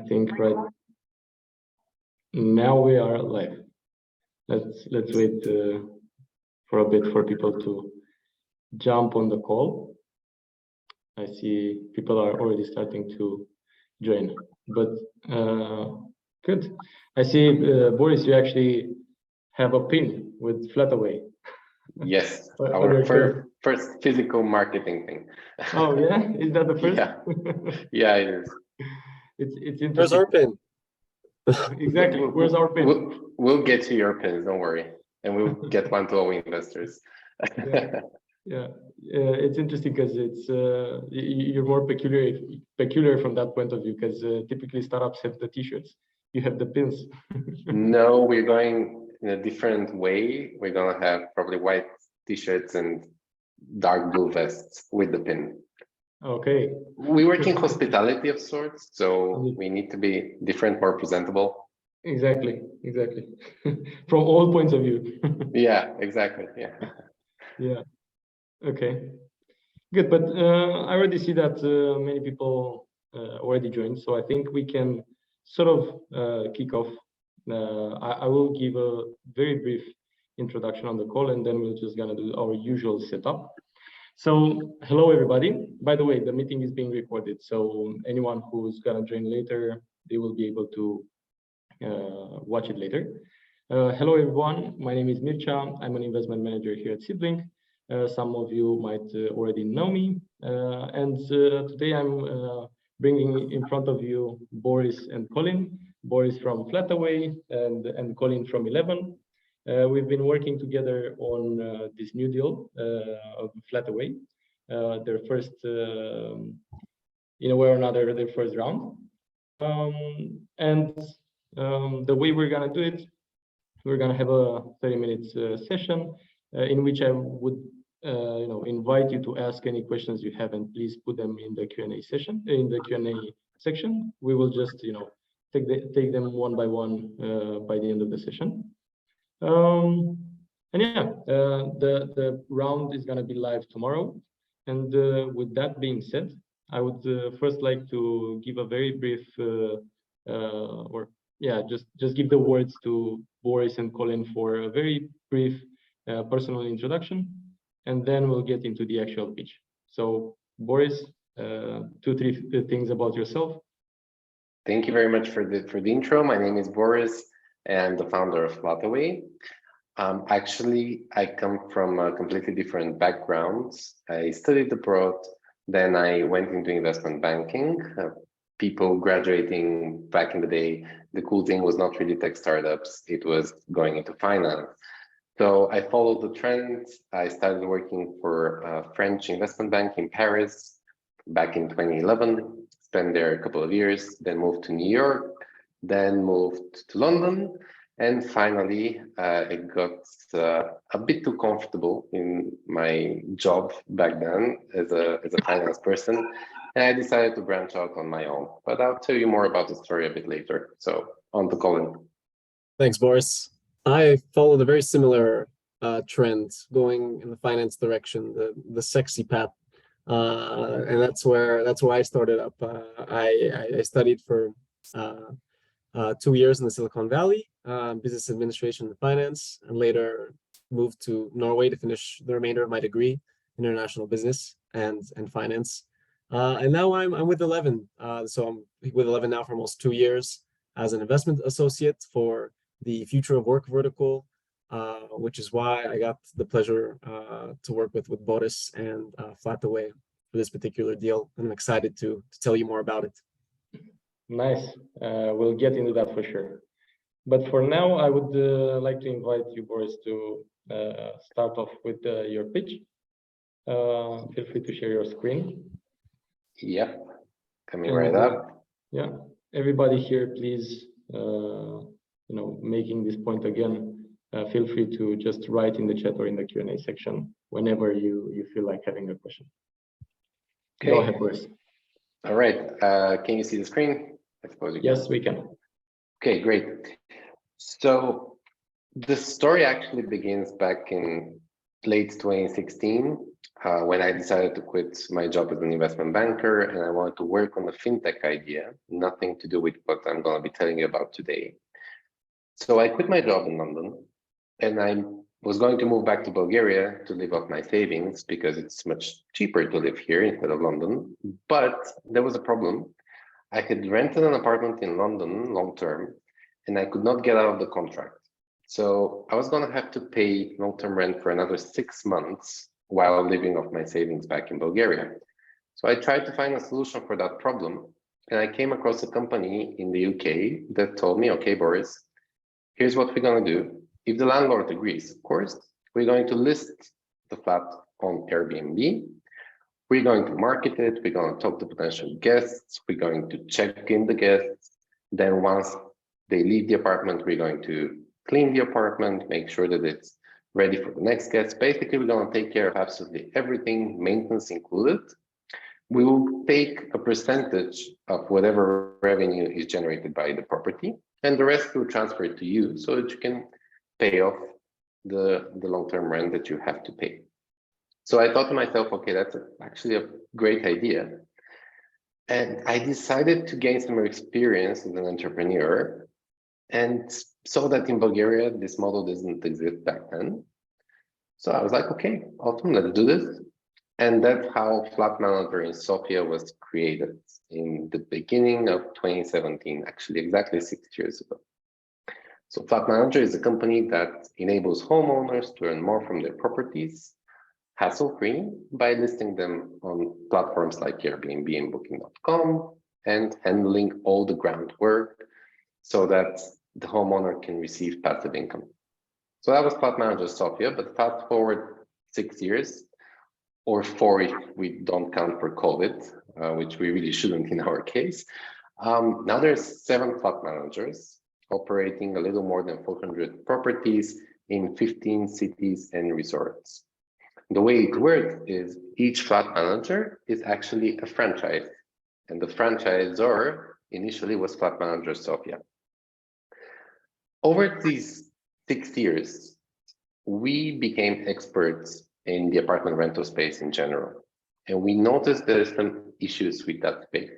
think right now we are live. Let's wait for a bit for people to jump on the call. I see people are already starting to join, but good. I see Boris, you actually have a pin with FlatAway. Yes, our first physical marketing thing. Oh yeah, is that the first? Yeah, yeah, it is. It's interesting. Where's our pin? Exactly. Where's our pin? We'll get to your pins, don't worry, and we'll get one to our investors. Yeah, it's interesting because it's you're more peculiar from that point of view, because typically startups have the t-shirts, you have the pins. No, we're going in a different way. We're gonna have probably white t-shirts and dark blue vests with the pin. Okay. We work in hospitality of sorts, so we need to be different, more presentable. Exactly. From all points of view. Yeah, exactly. Yeah. Okay. Good, but I already see that many people already joined, so I think we can sort of kick off. I will give a very brief introduction on the call, and then we're just gonna do our usual setup. So hello everybody. By the way, the meeting is being recorded, so anyone who's gonna join later, they will be able to watch it later. Hello everyone, my name is Mircea. I'm an investment manager here at SeedBlink. Some of you might already know me, and today I'm bringing in front of you Boris and Colin. Boris from FlatAway and Colin from 11. We've been working together on this new deal of FlatAway, their first, in a way or another, their first round. The way we're gonna do it, we're gonna have a 30-minute session in which I would invite you to ask any questions you have, and please put them in the Q&A session, in the Q&A section. We will just take them one by one by the end of the session. And yeah, the round is going to be live tomorrow. And with that being said, I would first like to give a very brief just give the words to Boris and Colin for a very brief personal introduction, and then we'll get into the actual pitch. So Boris, 2-3 things about yourself. Thank you very much for the intro. My name is Boris, and I'm the founder of FlatAway. Actually, I come from a completely different backgrounds. I studied abroad, then I went into investment banking. People graduating back in the day, the cool thing was not really tech startups, it was going into finance. So I followed the trends. I started working for a French investment bank in Paris back in 2011, spent there a couple of years, then moved to New York, then moved to London, and finally I got a bit too comfortable in my job back then as a finance person, and I decided to branch out on my own. But I'll tell you more about the story a bit later. So on to Colin. Thanks, Boris. I followed a very similar trend, going in the finance direction, the sexy path, and that's where I started up. I studied for 2 years in the Silicon Valley, business administration and finance, and later moved to Norway to finish the remainder of my degree, international business and finance. And now I'm with 11. So I'm with 11 now for almost 2 years as an investment associate for the future of work vertical, which is why I got the pleasure to work with Boris and FlatAway for this particular deal. And I'm excited to tell you more about it. Nice. We'll get into that for sure. But for now, I would like to invite you, Boris, to start off with your pitch. Feel free to share your screen. Yep, coming right up. Yeah, everybody here, please, making this point again, feel free to just write in the chat or in the Q&A section whenever you feel like having a question. Okay. Go ahead, Boris. All right. Can you see the screen? I suppose you can. Yes, we can. Okay, great. So the story actually begins back in late 2016 when I decided to quit my job as an investment banker and I wanted to work on a fintech idea, nothing to do with what I'm going to be telling you about today. So I quit my job in London and I was going to move back to Bulgaria to live off my savings because it's much cheaper to live here instead of London. But there was a problem. I had rented an apartment in London long-term and I could not get out of the contract. So I was going to have to pay long-term rent for another 6 months while living off my savings back in Bulgaria. So I tried to find a solution for that problem. And I came across a company in the UK that told me, okay, Boris, here's what we're going to do. If the landlord agrees, of course, we're going to list the flat on Airbnb. We're going to market it. We're going to talk to potential guests. We're going to check in the guests. Then once they leave the apartment, we're going to clean the apartment, make sure that it's ready for the next guest. Basically, we're going to take care of absolutely everything, maintenance included. We will take a percentage of whatever revenue is generated by the property, and the rest will transfer it to you so that you can pay off the long-term rent that you have to pay. So I thought to myself, okay, that's actually a great idea. And I decided to gain some experience as an entrepreneur and saw that in Bulgaria, this model doesn't exist back then. So I was like, okay, awesome, let's do this. And that's how Flat Manager in Sofia was created in the beginning of 2017, actually exactly 6 years ago. So Flat Manager is a company that enables homeowners to earn more from their properties, hassle-free, by listing them on platforms like Airbnb and Booking.com and handling all the groundwork so that the homeowner can receive passive income. So that was Flat Manager Sofia, but fast forward 6 years, or 4 if we don't count for COVID, which we really shouldn't in our case. Now there's 7 flat managers operating a little more than 400 properties in 15 cities and resorts. The way it works is each flat manager is actually a franchise, and the franchisor initially was Flat Manager Sofia. Over these 6 years, we became experts in the apartment rental space in general. And we noticed there's some issues with that space.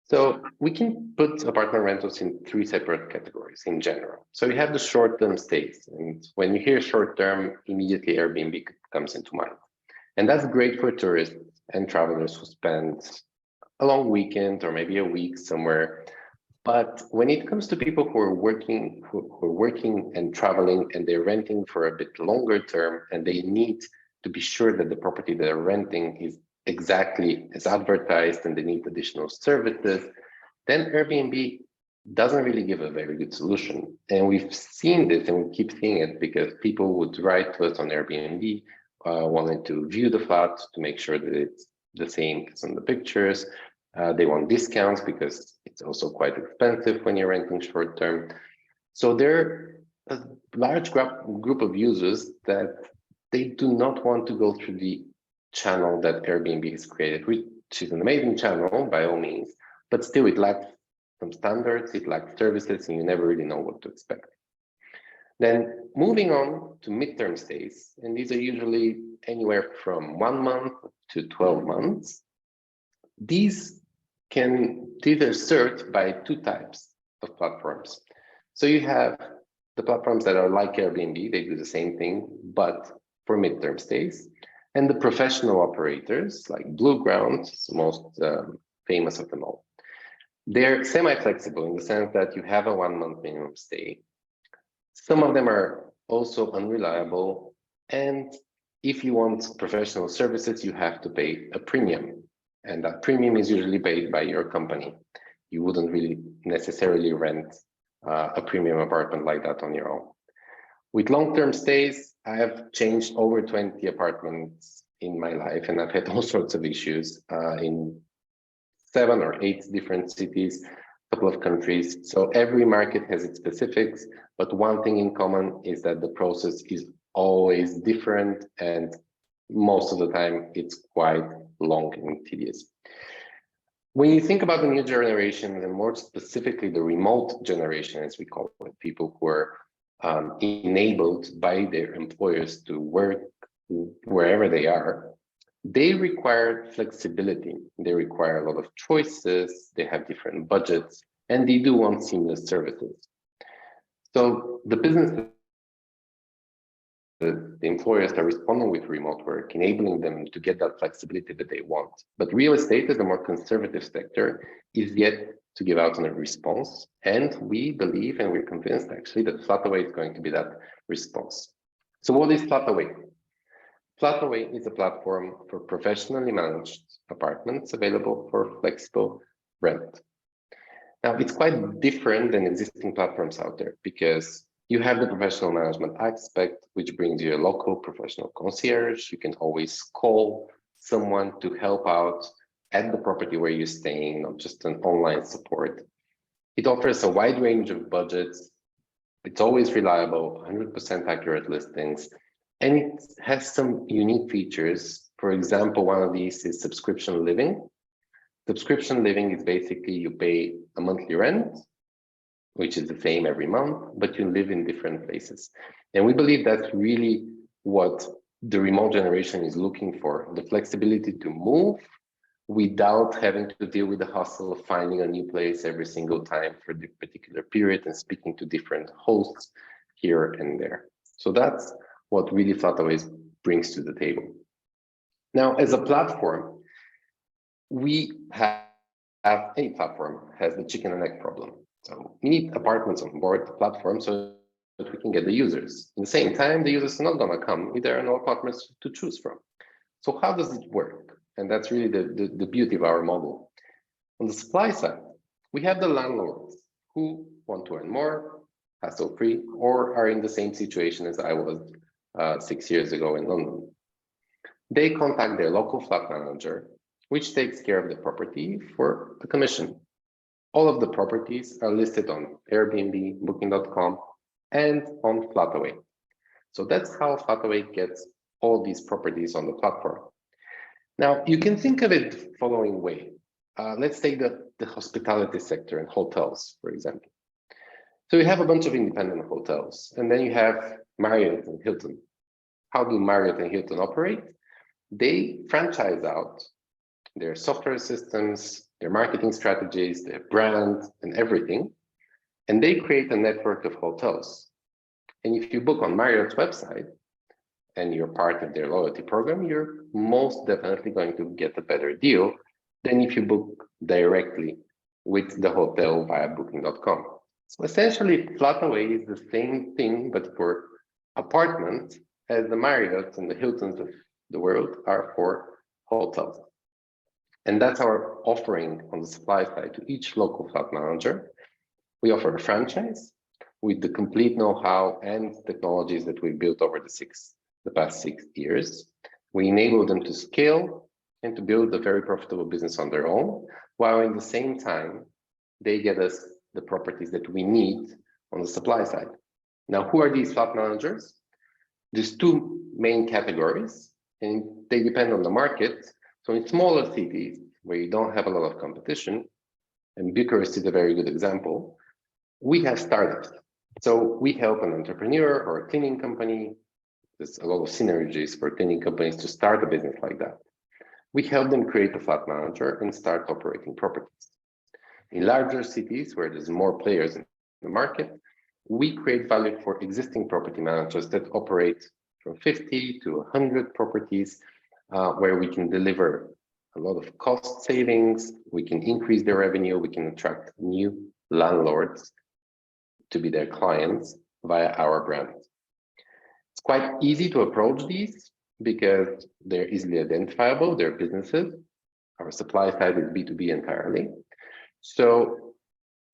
So we can put apartment rentals in 3 separate categories in general. So you have the short-term stays. And when you hear short-term, immediately Airbnb comes into mind. And that's great for tourists and travelers who spend a long weekend or maybe a week somewhere. But when it comes to people who are working and traveling and they're renting for a bit longer term and they need to be sure that the property they're renting is exactly as advertised and they need additional services, then Airbnb doesn't really give a very good solution. And we've seen this and we keep seeing it because people would write to us on Airbnb wanting to view the flat to make sure that it's the same as on the pictures. They want discounts because it's also quite expensive when you're renting short term. So there are a large group of users that they do not want to go through the channel that Airbnb has created, which is an amazing channel by all means, but still it lacks some standards, it lacks services, and you never really know what to expect. Then moving on to midterm stays, and these are usually anywhere from 1 month to 12 months. These are served by 2 types of platforms. So you have the platforms that are like Airbnb, they do the same thing, but for midterm stays. And the professional operators like Blueground, most famous of them all. They're semi-flexible in the sense that you have a 1 month minimum stay. Some of them are also unreliable. And if you want professional services, you have to pay a premium. And that premium is usually paid by your company. You wouldn't really necessarily rent a premium apartment like that on your own. With long-term stays, I have changed over 20 apartments in my life, and I've had all sorts of issues in 7 or 8 different cities, a couple of countries. So every market has its specifics, but one thing in common is that the process is always different, and most of the time it's quite long and tedious. When you think about the new generation, and more specifically the remote generation, as we call it, people who are enabled by their employers to work wherever they are, they require flexibility. They require a lot of choices. They have different budgets, and they do want seamless services. So the businesses, the employers are responding with remote work, enabling them to get that flexibility that they want. But real estate, as a more conservative sector, is yet to give out a response. And we believe, and we're convinced actually, that FlatAway is going to be that response. So what is FlatAway? FlatAway is a platform for professionally managed apartments available for flexible rent. Now, it's quite different than existing platforms out there because you have the professional management aspect, which brings you a local professional concierge. You can always call someone to help out at the property where you're staying, not just an online support. It offers a wide range of budgets. It's always reliable, 100% accurate listings, and it has some unique features. For example, one of these is subscription living. Subscription living is basically you pay a monthly rent, which is the same every month, but you live in different places. And we believe that's really what the remote generation is looking for, the flexibility to move without having to deal with the hustle of finding a new place every single time for the particular period and speaking to different hosts here and there. So that's what really FlatAway brings to the table. Now, as a platform, we have any platform has the chicken and egg problem. So we need apartments on board the platform so that we can get the users. At the same time, the users are not going to come if there are no apartments to choose from. So how does it work? And that's really the beauty of our model. On the supply side, we have the landlords who want to earn more, hassle-free, or are in the same situation as I was 6 years ago in London. They contact their local flat manager, which takes care of the property for the commission. All of the properties are listed on Airbnb, Booking.com, and on FlatAway. So that's how FlatAway gets all these properties on the platform. Now, you can think of it the following way. Let's take the hospitality sector and hotels, for example. So you have a bunch of independent hotels, and then you have Marriott and Hilton. How do Marriott and Hilton operate? They franchise out their software systems, their marketing strategies, their brand, and everything. And they create a network of hotels. And if you book on Marriott's website and you're part of their loyalty program, you're most definitely going to get a better deal than if you book directly with the hotel via Booking.com. So essentially, FlatAway is the same thing, but for apartments as the Marriotts and the Hiltons of the world are for hotels. And that's our offering on the supply side to each local flat manager. We offer a franchise with the complete know-how and technologies that we've built over the past 6 years. We enable them to scale and to build a very profitable business on their own, while in the same time, they get us the properties that we need on the supply side. Now, who are these flat managers? There's two main categories, and they depend on the market. So in smaller cities where you don't have a lot of competition, and Bucharest is a very good example, we have startups. So we help an entrepreneur or a cleaning company. There's a lot of synergies for cleaning companies to start a business like that. We help them create a flat manager and start operating properties. In larger cities where there's more players in the market, we create value for existing property managers that operate from 50 to 100 properties, where we can deliver a lot of cost savings, we can increase their revenue, we can attract new landlords to be their clients via our brand. It's quite easy to approach these because they're easily identifiable, they're businesses. Our supply side is B2B entirely. So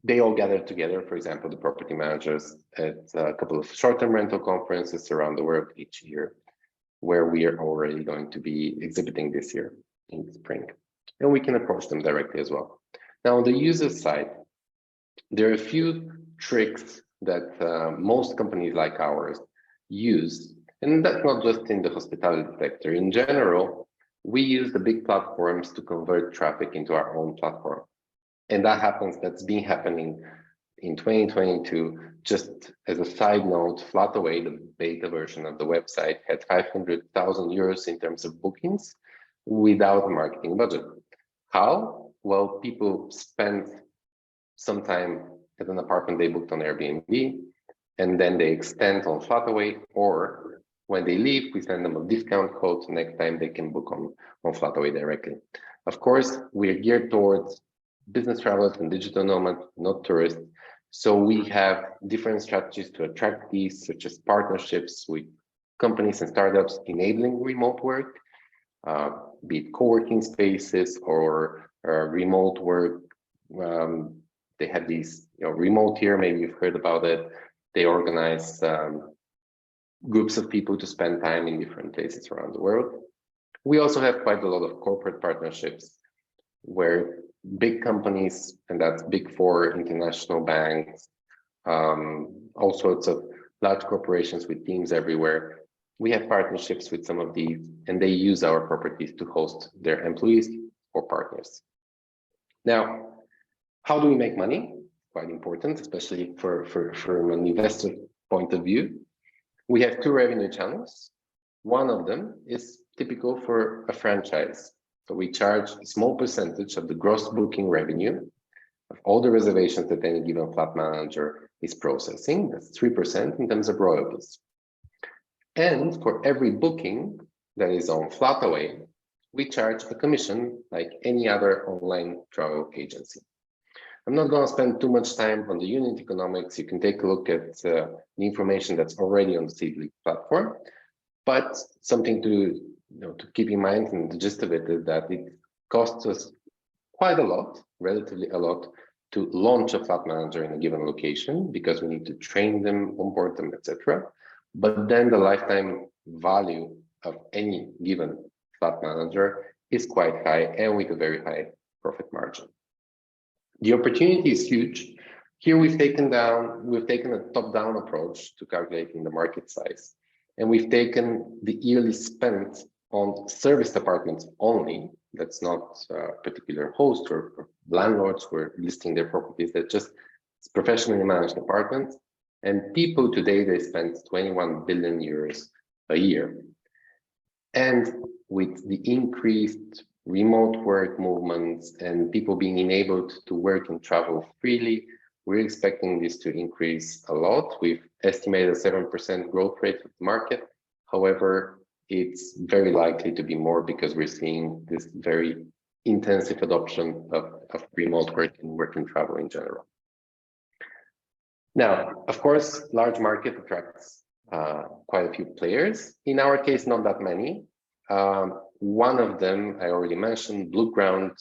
they all gather together, for example, the property managers at a couple of short-term rental conferences around the world each year, where we are already going to be exhibiting this year in the spring. And we can approach them directly as well. Now, on the user side, there are a few tricks that most companies like ours use. And that's not just in the hospitality sector. In general, we use the big platforms to convert traffic into our own platform. And that's been happening in 2022, just as a side note, FlatAway, the beta version of the website, had 500,000 euros in terms of bookings without a marketing budget. How? Well, people spent some time at an apartment they booked on Airbnb, and then they extend on FlatAway, or when they leave, we send them a discount code. Next time they can book on FlatAway directly. Of course, we are geared towards business travelers and digital nomads, not tourists. So we have different strategies to attract these, such as partnerships with companies and startups enabling remote work, be it co-working spaces or remote work. They have these, remote here, maybe you've heard about it. They organize groups of people to spend time in different places around the world. We also have quite a lot of corporate partnerships where big companies, and that's Big Four, international banks, all sorts of large corporations with teams everywhere. We have partnerships with some of these, and they use our properties to host their employees or partners. Now, how do we make money? Quite important, especially from an investor point of view. We have two revenue channels. One of them is typical for a franchise. So we charge a small percentage of the gross booking revenue of all the reservations that any given flat manager is processing. That's 3% in terms of royalties. And for every booking that is on FlatAway, we charge a commission like any other online travel agency. I'm not going to spend too much time on the unit economics. You can take a look at the information that's already on the SeedBlink platform, but something to keep in mind, and the gist of it is that it costs us quite a lot, relatively a lot, to launch a flat manager in a given location because we need to train them, onboard them, etc. But then the lifetime value of any given flat manager is quite high and with a very high profit margin. The opportunity is huge. Here we've taken a top-down approach to calculating the market size, and we've taken the yearly spent on serviced apartments only. That's not a particular host or landlords who are listing their properties. That's just professionally managed apartments. And people today, they spend 21 billion euros a year. And with the increased remote work movements and people being enabled to work and travel freely, we're expecting this to increase a lot. We've estimated a 7% growth rate of the market. However, it's very likely to be more because we're seeing this very intensive adoption of remote work and travel in general. Now, of course, large market attracts quite a few players. In our case, not that many. One of them, I already mentioned, Blueground.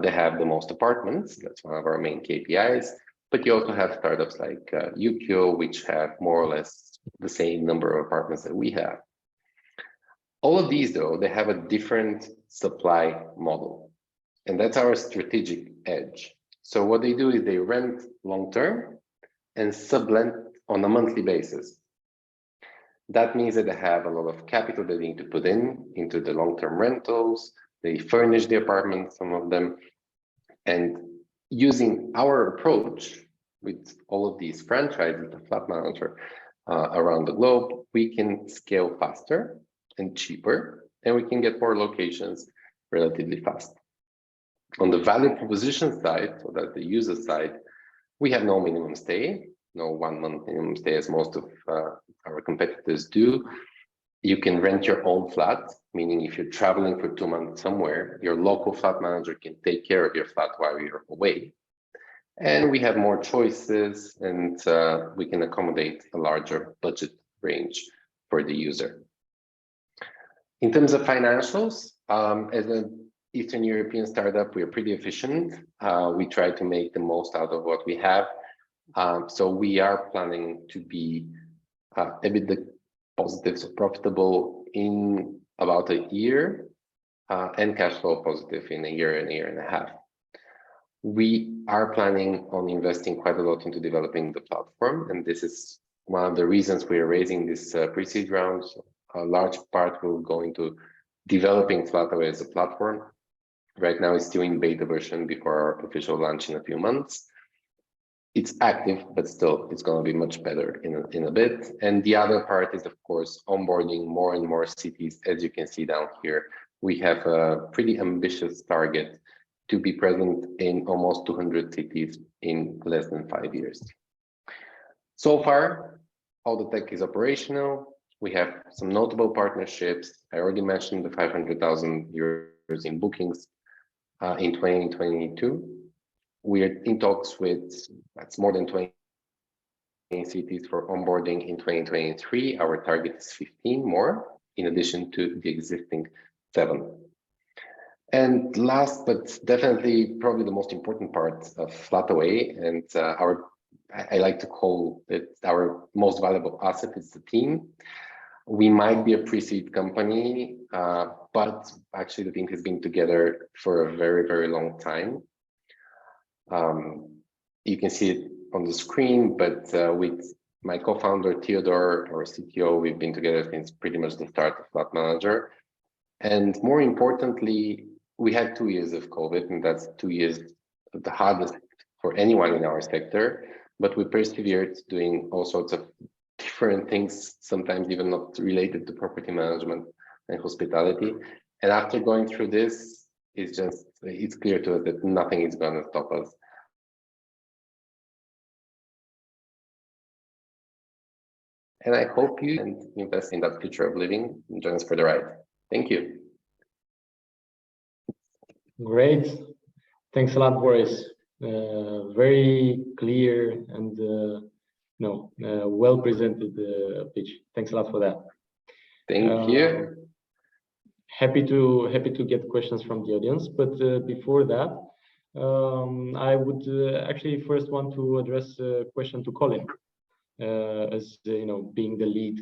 They have the most apartments. That's one of our main KPIs. But you also have startups like Ukio, which have more or less the same number of apartments that we have. All of these, though, they have a different supply model. And that's our strategic edge. So what they do is they rent long-term and sublet on a monthly basis. That means that they have a lot of capital they need to put into the long-term rentals. They furnish the apartments, some of them. And using our approach with all of these franchises, the flat manager around the globe, we can scale faster and cheaper, and we can get more locations relatively fast. On the value proposition side, so that the user side, we have no minimum stay, no 1 month minimum stay as most of our competitors do. You can rent your own flat, meaning if you're traveling for 2 months somewhere, your local flat manager can take care of your flat while you're away. And we have more choices, and we can accommodate a larger budget range for the user. In terms of financials, as an Eastern European startup, we are pretty efficient. We try to make the most out of what we have. So we are planning to be EBITDA positive, so profitable in about a year, and cash flow positive in a year and a half. We are planning on investing quite a lot into developing the platform, and this is one of the reasons we are raising this pre-seed round. A large part will go into developing FlatAway as a platform. Right now, it's still in beta version before our official launch in a few months. it's active, but still it's going to be much better in a bit. And the other part is, of course, onboarding more and more cities. As you can see down here, we have a pretty ambitious target to be present in almost 200 cities in less than 5 years. So far, all the tech is operational. We have some notable partnerships. I already mentioned the 500,000 euros in bookings in 2022. We are in talks with that's more than 20 cities for onboarding in 2023. Our target is 15 more, in addition to the existing 7. And last, but definitely probably the most important part of FlatAway, and I like to call it our most valuable asset, is the team. We might be a pre-seed company, but actually the team has been together for a very, very long time. You can see it on the screen, but with my co-founder Theodore, our CTO, we've been together since pretty much the start of Flat Manager. And more importantly, we had 2 years of COVID, and that's 2 years the hardest for anyone in our sector, but we persevered doing all sorts of different things, sometimes even not related to property management and hospitality. And after going through this, it's clear to us that nothing is going to stop us. And I hope you invest in that future of living and join us for the ride. Thank you. Great. Thanks a lot, Boris. Very clear and well presented pitch. Thanks a lot for that. Thank you. Happy to get questions from the audience, but before that, I would actually first want to address a question to Colin, as being the lead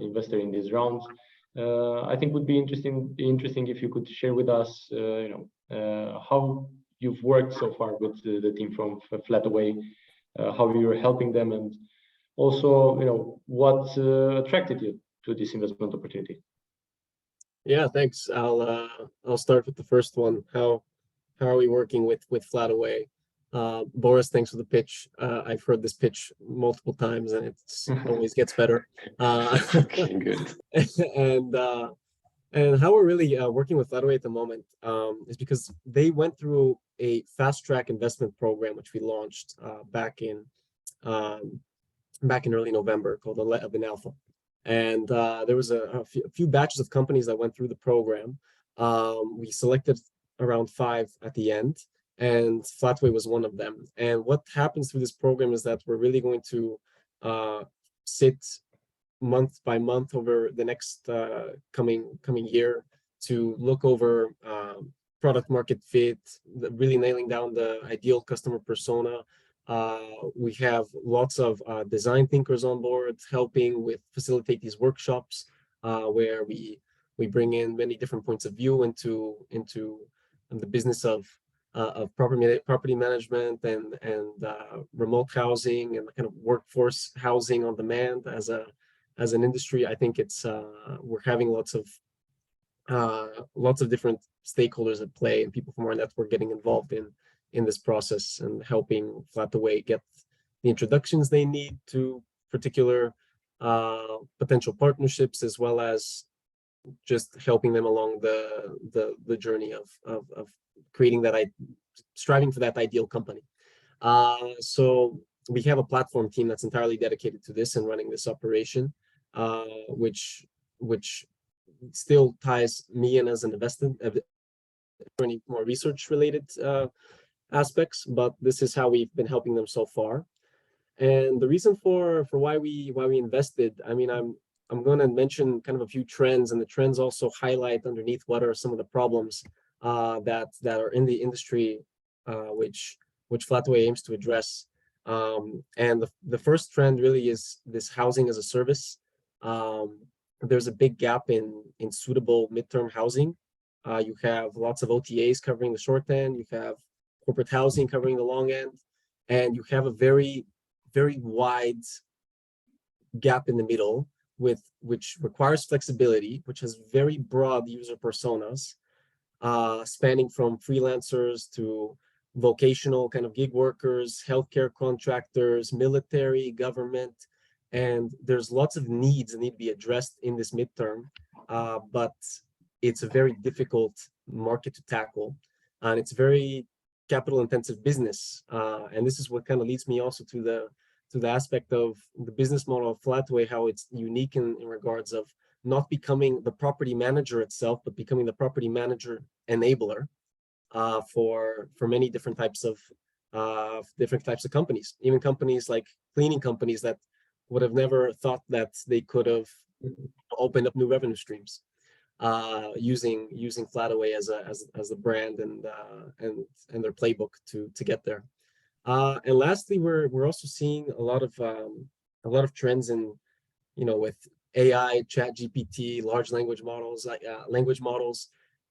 investor in this round. I think would be interesting if you could share with us, how you've worked so far with the team from FlatAway, how you're helping them, and also, what attracted you to this investment opportunity. Yeah, thanks. I'll start with the first one. How are we working with FlatAway? Boris, thanks for the pitch. I've heard this pitch multiple times, and it always gets better. Okay, good. And how we're really working with FlatAway at the moment is because they went through a fast track investment program, which we launched back in early November, called 11 Alpha. And there was a few batches of companies that went through the program. We selected around 5 at the end, and FlatAway was one of them. And what happens through this program is that we're really going to sit month by month over the next coming year to look over product market fit, really nailing down the ideal customer persona. We have lots of design thinkers on board helping with facilitate these workshops where we bring in many different points of view into the business of property management and remote housing and kind of workforce housing on demand as an industry. I think it's we're having lots of different stakeholders at play and people from our network getting involved in this process and helping FlatAway get the introductions they need to particular potential partnerships, as well as just helping them along the journey of creating that, striving for that ideal company. So we have a platform team that's entirely dedicated to this and running this operation, which still ties me in as an investor for any more research related aspects, but this is how we've been helping them so far. And the reason for why we invested, I mean, I'm going to mention kind of a few trends, and the trends also highlight underneath what are some of the problems that are in the industry, which FlatAway aims to address. And the first trend really is this housing as a service. There's a big gap in suitable midterm housing. You have lots of OTAs covering the short end, you have corporate housing covering the long end, and you have a very, very wide gap in the middle, which requires flexibility, which has very broad user personas, spanning from freelancers to vocational kind of gig workers, healthcare contractors, military, government, and there's lots of needs that need to be addressed in this midterm, but it's a very difficult market to tackle, and it's very capital intensive business. And this is what kind of leads me also to the aspect of the business model of FlatAway, how it's unique in regards of not becoming the property manager itself, but becoming the property manager enabler for many different types of companies, even companies like cleaning companies that would have never thought that they could have opened up new revenue streams using FlatAway as a brand and their playbook to get there. And lastly, we're also seeing a lot of trends in, with AI, Chat GPT, large language models, language models.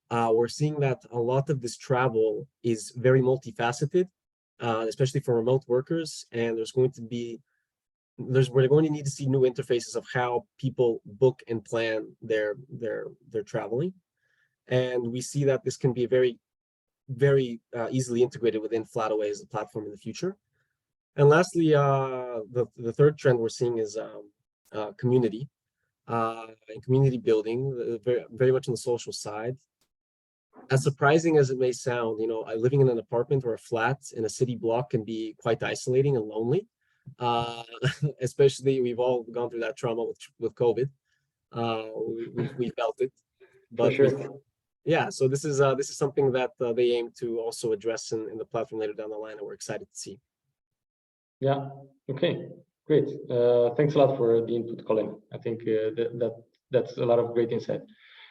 We're seeing that a lot of this travel is very multifaceted, especially for remote workers, and we're going to need to see new interfaces of how people book and plan their traveling, and we see that this can be very easily integrated within FlatAway as a platform in the future. And lastly, the third trend we're seeing is community and community building, very much on the social side. As surprising as it may sound, living in an apartment or a flat in a city block can be quite isolating and lonely. Especially, we've all gone through that trauma with COVID. We felt it, but For sure. yeah. So this is something that they aim to also address in the platform later down the line, and we're excited to see. Yeah. Okay. Great. Thanks a lot for the input, Colin. I think that's a lot of great insight.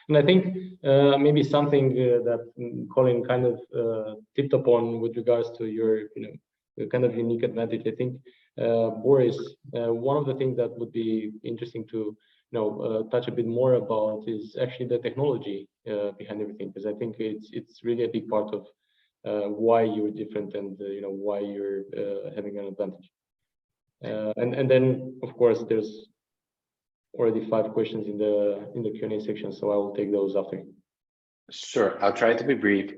And I think maybe something that Colin kind of tipped upon with regards to your kind of unique advantage. I think Boris, one of the things that would be interesting to touch a bit more about is actually the technology behind everything, because I think it's really a big part of why you're different and why you're having an advantage. And then of course there's already 5 questions in the Q&A section, so I will take those after. Sure, I'll try to be brief.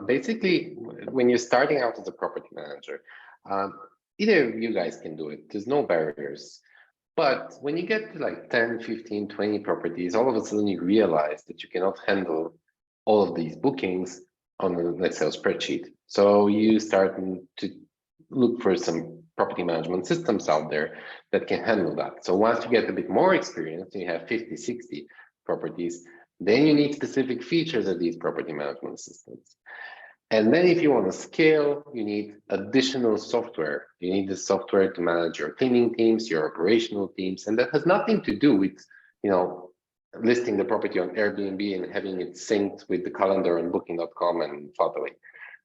Basically, when you're starting out as a property manager, either of you guys can do it. There's no barriers. But when you get to like 10, 15, 20 properties, all of a sudden you realize that you cannot handle all of these bookings on, let's say, a spreadsheet. So you start to look for some property management systems out there that can handle that. So once you get a bit more experience, you have 50, 60 properties, then you need specific features of these property management systems. And then if you want to scale, you need additional software. You need the software to manage your cleaning teams, your operational teams, and that has nothing to do with, listing the property on Airbnb and having it synced with the calendar on booking.com and FlatAway.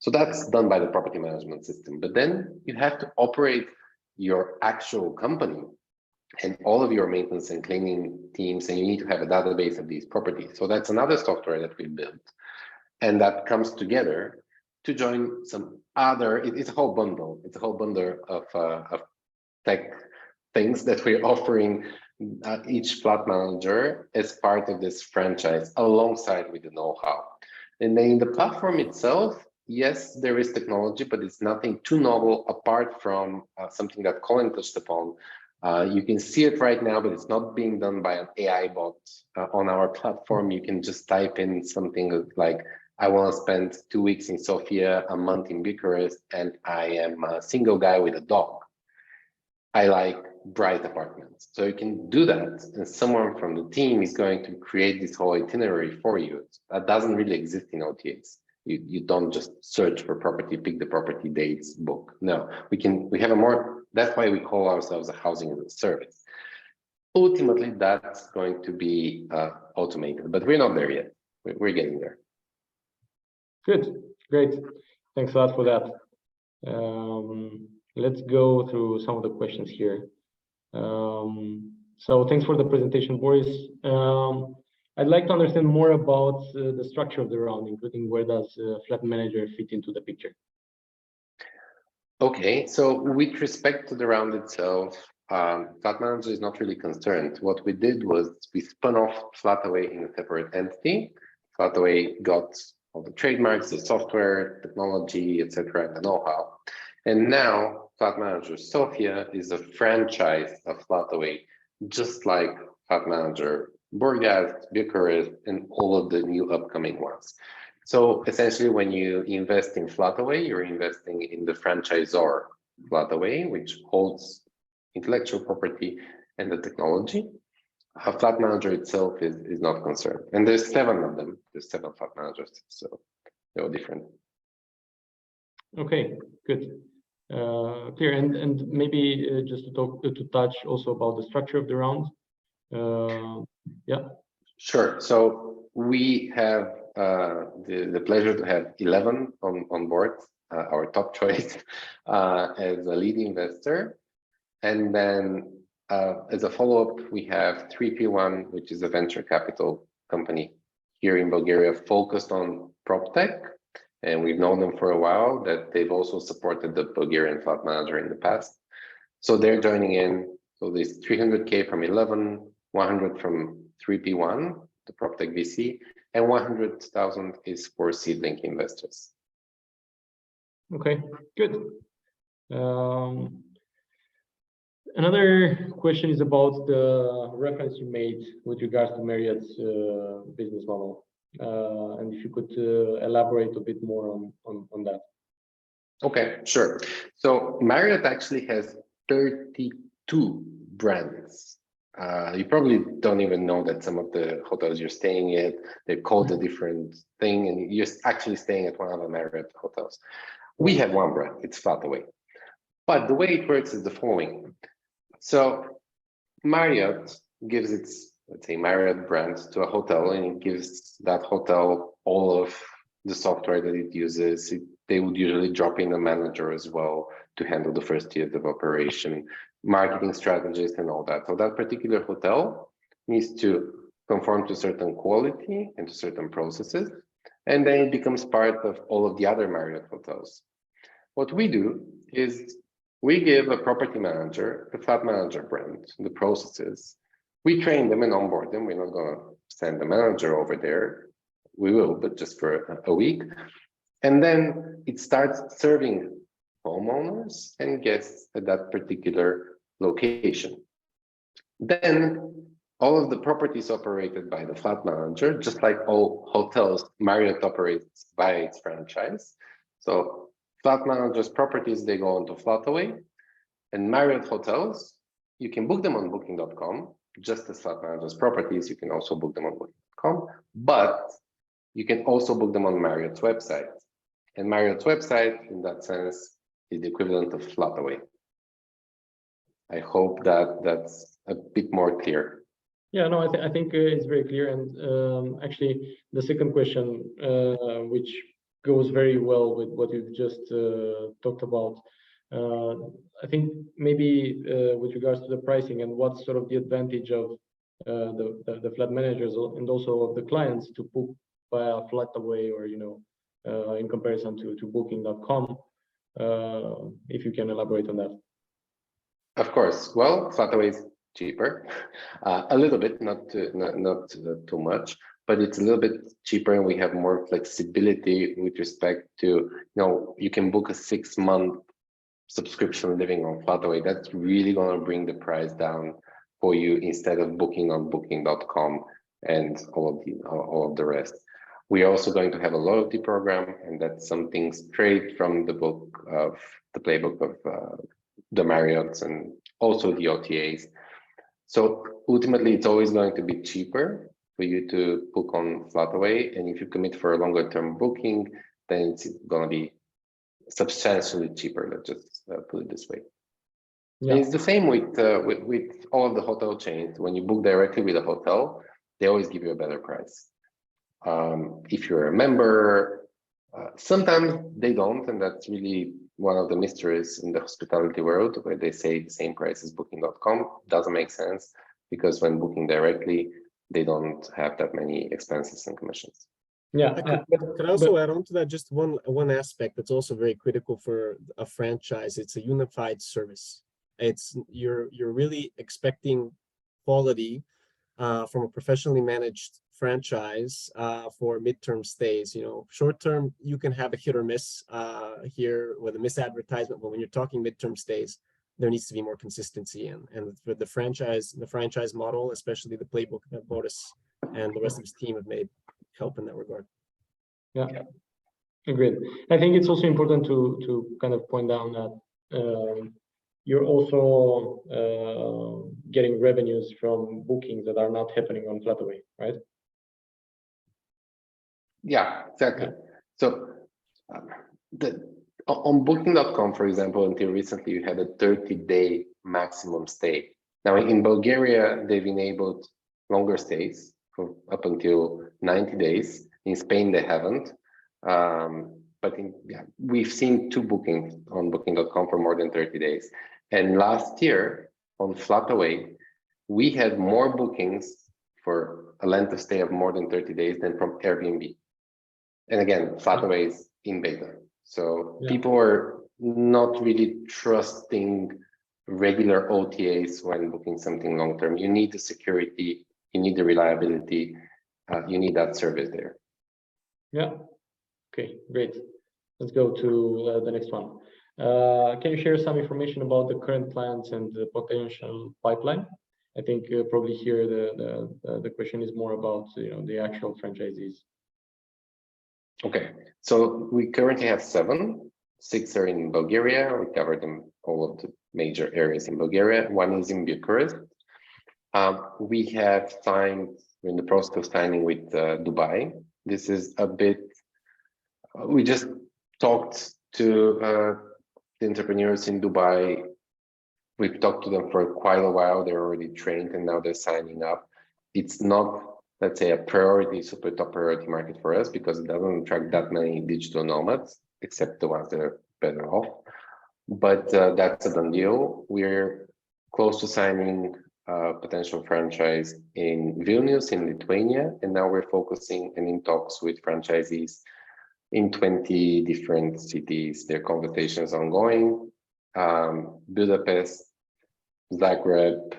So that's done by the property management system. But then you have to operate your actual company and all of your maintenance and cleaning teams, and you need to have a database of these properties. So that's another software that we built, and that comes together to join some other. It's a whole bundle. It's a whole bundle of tech things that we're offering each flat manager as part of this franchise, alongside with the know-how. And then in the platform itself, yes, there is technology, but it's nothing too novel apart from something that Colin touched upon. You can see it right now, but it's not being done by an AI bot on our platform. You can just type in something like, I want to spend 2 weeks in Sofia, a month in Bucharest, and I am a single guy with a dog. I like bright apartments. So you can do that, and someone from the team is going to create this whole itinerary for you. That doesn't really exist in OTAs. You don't just search for property, pick the property, dates, book. No, we have a more, that's why we call ourselves a housing as a service. Ultimately, that's going to be automated, but we're not there yet. We're getting there. Good, great. Thanks a lot for that. Let's go through some of the questions here. So thanks for the presentation, Boris. I'd like to understand more about the structure of the round, including where does Flat Manager fit into the picture? Okay, so with respect to the round itself, Flat Manager is not really concerned. What we did was we spun off FlatAway in a separate entity. FlatAway got all the trademarks, the software, technology, etc., and the know-how. And now Flat Manager Sofia is a franchise of FlatAway, just like Flat Manager Burgas, Bucharest, and all of the new upcoming ones. So essentially, when you invest in FlatAway, you're investing in the franchisor FlatAway, which holds intellectual property and the technology. Flat Manager itself is not concerned. And there's 7 of them. There's 7 Flat Managers, so they're all different. Okay, good. Clear. And maybe just to touch also about the structure of the round. Yeah. Sure. So we have the pleasure to have 11 on board, our top choice as a lead investor. And then as a follow-up, we have 3P1, which is a venture capital company here in Bulgaria focused on PropTech. And we've known them for a while, that they've also supported the Bulgarian Flat Manager in the past. So they're joining in. So there's 300K from 11, 100 from 3P1, the PropTech VC, and 100,000 is for SeedBlink investors. Okay, good. Another question is about the reference you made with regards to Marriott's business model. And if you could elaborate a bit more on that. Okay, sure. So Marriott actually has 32 brands. You probably don't even know that some of the hotels you're staying at, they're called a different thing, and you're actually staying at one of the Marriott hotels. We have one brand, it's FlatAway. But the way it works is the following. So Marriott gives its, let's say, Marriott brand to a hotel, and it gives that hotel all of the software that it uses. They would usually drop in a manager as well to handle the first years of operation, marketing strategists and all that. So that particular hotel needs to conform to certain quality and to certain processes, and then it becomes part of all of the other Marriott hotels. What we do is we give a property manager, the Flat Manager brand, the processes. We train them and onboard them. We're not going to send the manager over there. We will, but just for a week. And then it starts serving homeowners and guests at that particular location. Then all of the properties operated by the Flat Manager, just like all hotels, Marriott operates by its franchise. So Flat Manager's properties, they go onto FlatAway, and Marriott hotels, you can book them on booking.com, just as Flat Manager's properties, you can also book them on booking.com, but you can also book them on Marriott's website. And Marriott's website, in that sense, is the equivalent of FlatAway. I hope that that's a bit more clear. Yeah, no, I think it's very clear. And actually, the second question, which goes very well with what you've just talked about, I think maybe with regards to the pricing and what's sort of the advantage of the flat managers and also of the clients to book via FlatAway or, in comparison to booking.com, if you can elaborate on that. Of course. Well, FlatAway is cheaper, a little bit, not too much, but it's a little bit cheaper, and we have more flexibility with respect to, you can book a 6-month subscription living on FlatAway. That's really going to bring the price down for you instead of booking on booking.com and all of the rest. We are also going to have a loyalty program, and that's something straight from the book of the playbook of the Marriotts and also the OTAs. So ultimately, it's always going to be cheaper for you to book on FlatAway, and if you commit for a longer term booking, then it's going to be substantially cheaper. Let's just put it this way. Yeah. And it's the same with all of the hotel chains. When you book directly with a hotel, they always give you a better price. If you're a member, sometimes they don't, and that's really one of the mysteries in the hospitality world, where they say the same price as booking.com. Doesn't make sense, because when booking directly, they don't have that many expenses and commissions. Yeah, could I also add on to that just one aspect that's also very critical for a franchise? It's a unified service. It's you're really expecting quality from a professionally managed franchise for midterm stays. You know, short term you can have a hit or miss here with a misadvertisement, but when you're talking midterm stays, there needs to be more consistency. And with the franchise model, especially the playbook that Boris and the rest of his team have made, help in that regard. Yeah, agreed. I think it's also important to kind of point down that you're also getting revenues from bookings that are not happening on FlatAway, right? Yeah, exactly. So on booking.com, for example, until recently, you had a 30-day maximum stay. Now in Bulgaria, they've enabled longer stays for up until 90 days. In Spain, they haven't. But we've seen 2 bookings on booking.com for more than 30 days. And last year on FlatAway, we had more bookings for a length of stay of more than 30 days than from Airbnb. And again, FlatAway is in beta. So people are not really trusting regular OTAs when booking something long-term. You need the security, you need the reliability, you need that service there. Yeah. Okay, great. Let's go to the next one. Can you share some information about the current plans and the potential pipeline? I think probably here the question is more about the actual franchisees. Okay, so we currently have 7. 6 are in Bulgaria. We covered them, all of the major areas in Bulgaria. 1 is in Bucharest. We have signed, we're in the process of signing with Dubai. This is a bit, we just talked to the entrepreneurs in Dubai. We've talked to them for quite a while. They're already trained and now they're signing up. It's not, let's say, a priority, super top priority market for us because it doesn't attract that many digital nomads, except the ones that are better off. But that's a done deal. We're close to signing a potential franchise in Vilnius in Lithuania. And now we're focusing and in talks with franchisees in 20 different cities. There are conversations ongoing. Budapest, Zagreb,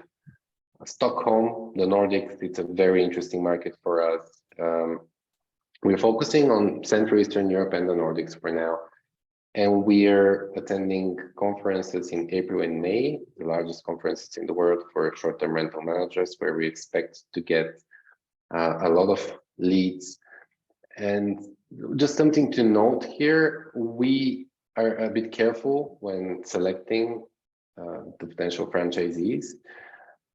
Stockholm, the Nordics, it's a very interesting market for us. We're focusing on Central Eastern Europe and the Nordics for now. And we're attending conferences in April and May, the largest conferences in the world for short-term rental managers, where we expect to get a lot of leads. And just something to note here, we are a bit careful when selecting the potential franchisees,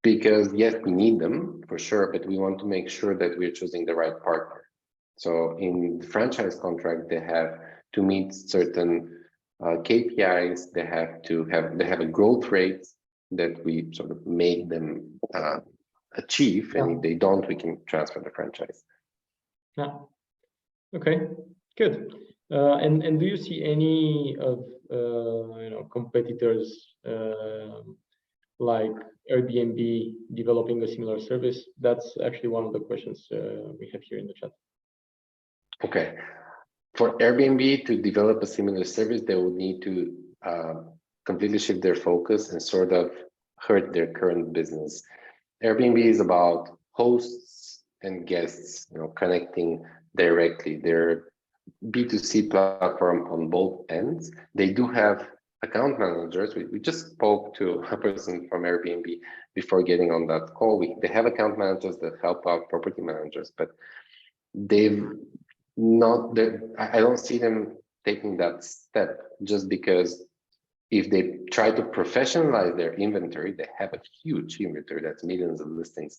because yes, we need them for sure, but we want to make sure that we're choosing the right partner. So in the franchise contract, they have to meet certain KPIs. They have a growth rate that we sort of make them achieve, and if they don't, we can transfer the franchise. Yeah. Okay. Good. And do you see any of competitors like Airbnb developing a similar service? That's actually one of the questions we have here in the chat. Okay. For Airbnb to develop a similar service, they will need to completely shift their focus and sort of hurt their current business. Airbnb is about hosts and guests, connecting directly. They're B2C platform on both ends. They do have account managers. We just spoke to a person from Airbnb before getting on that call. They have account managers that help out property managers, but I don't see them taking that step, just because if they try to professionalize their inventory, they have a huge inventory, that's millions of listings.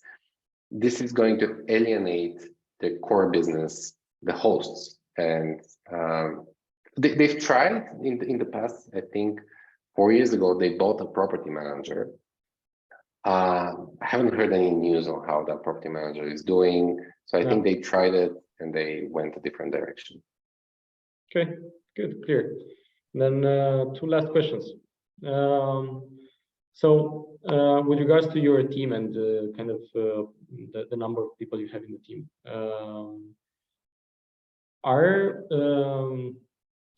This is going to alienate their core business, the hosts. And they've tried in the past. I think 4 years ago, they bought a property manager. I haven't heard any news on how that property manager is doing. So I think they tried it and they went a different direction. Okay, good, clear. Then 2 last questions. So with regards to your team and kind of the number of people you have in the team,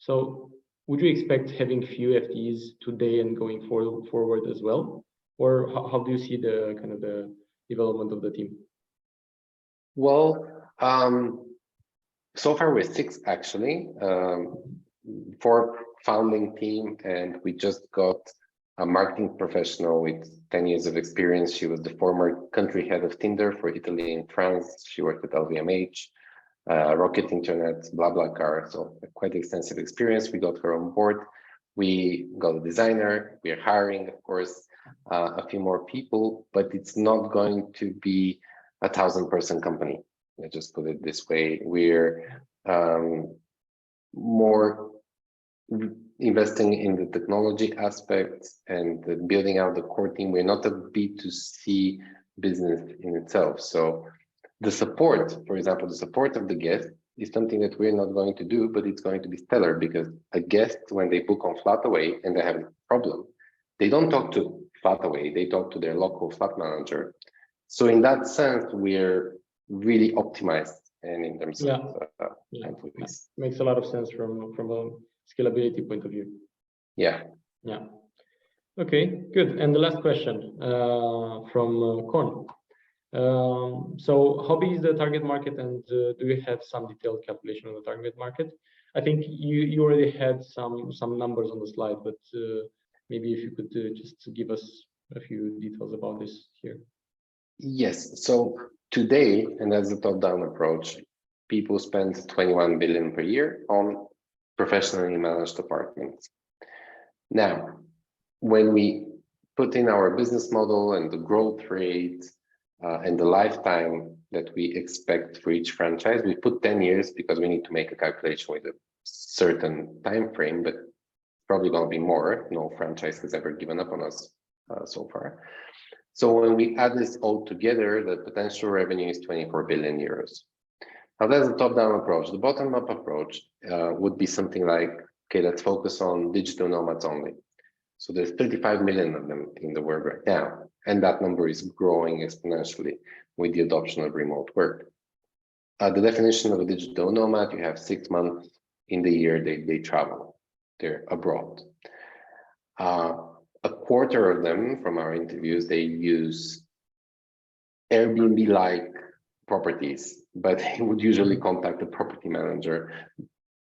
so would you expect having few FTEs today and going forward as well? Or how do you see the kind of the development of the team? Well, So far we're 6 actually, 4 founding team, and we just got a marketing professional with 10 years of experience. She was the former country head of Tinder for Italy and France. She worked at LVMH, Rocket Internet, BlaBlaCar, so quite extensive experience. We got her on board. We got a designer. We're hiring, of course, a few more people, but it's not going to be a 1,000-person company. Let's just put it this way. We're more investing in the technology aspect and building out the core team. We're not a B2C business in itself. So the support, for example, the support of the guest is something that we're not going to do, but it's going to be stellar, because a guest, when they book on FlatAway and they have a problem, they don't talk to FlatAway, they talk to their local flat manager. So in that sense, we're really optimized, and in terms of employees. Makes a lot of sense from a scalability point of view. Yeah. Okay, good. And the last question from Korn. So how big is the target market, and do you have some detailed calculation on the target market? I think you already had some numbers on the slide, but maybe if you could just give us a few details about this here. Yes. So today, and that's the top-down approach, people spend 21 billion per year on professionally managed apartments. Now, when we put in our business model and the growth rate and the lifetime that we expect for each franchise, we put 10 years because we need to make a calculation with a certain time frame, but probably going to be more. No franchise has ever given up on us so far. So when we add this all together, the potential revenue is 24 billion euros. Now that's the top-down approach. The bottom-up approach would be something like, okay, let's focus on digital nomads only. So there's 35 million of them in the world right now, and that number is growing exponentially with the adoption of remote work. The definition of a digital nomad, you have 6 months in the year they travel, they're abroad. A quarter of them, from our interviews, they use Airbnb-like properties, but they would usually contact the property manager.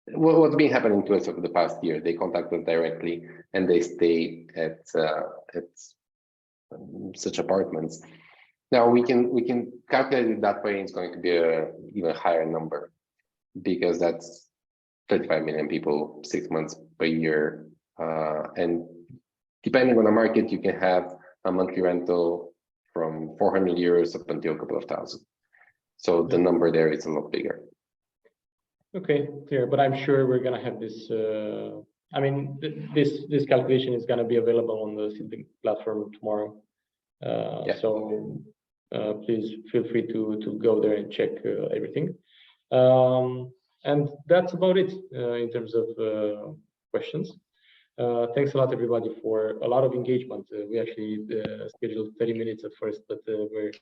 What's been happening to us over the past year, they contact us directly and they stay at such apartments. Now we can calculate it that way. It's going to be a even higher number, because that's 35 million people, 6 months per year, and depending on the market, you can have a monthly rental from 400 euros up until a couple of thousand. So the number there is a lot bigger. Okay, clear. But I'm sure we're gonna have this. I mean, this calculation is gonna be available on the SeedBlink platform tomorrow. So please feel free to go there and check everything. And that's about it in terms of questions. Thanks a lot, everybody, for a lot of engagement. We actually scheduled 30 minutes at first, but we're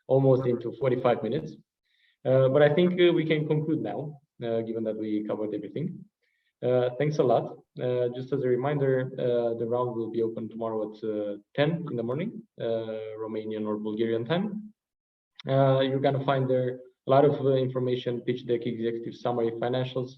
almost into 45 minutes. But I think we can conclude now, given that we covered everything. Thanks a lot. Just as a reminder, the round will be open tomorrow at 10 in the morning, Romanian or Bulgarian time. You're gonna find there a lot of information, pitch deck, executive summary, financials.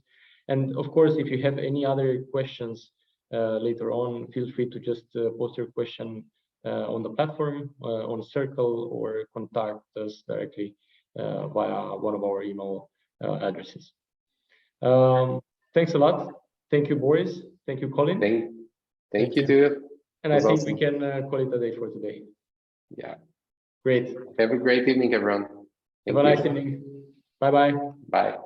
And of course, if you have any other questions later on, feel free to just post your question on the platform, on Circle, or contact us directly via one of our email addresses. Thanks a lot. Thank you, Boris. Thank you, Colin. Thank you too. And I think we can call it a day for today. Yeah. Great. Have a great evening, everyone. Have a nice evening. Bye-bye. Bye.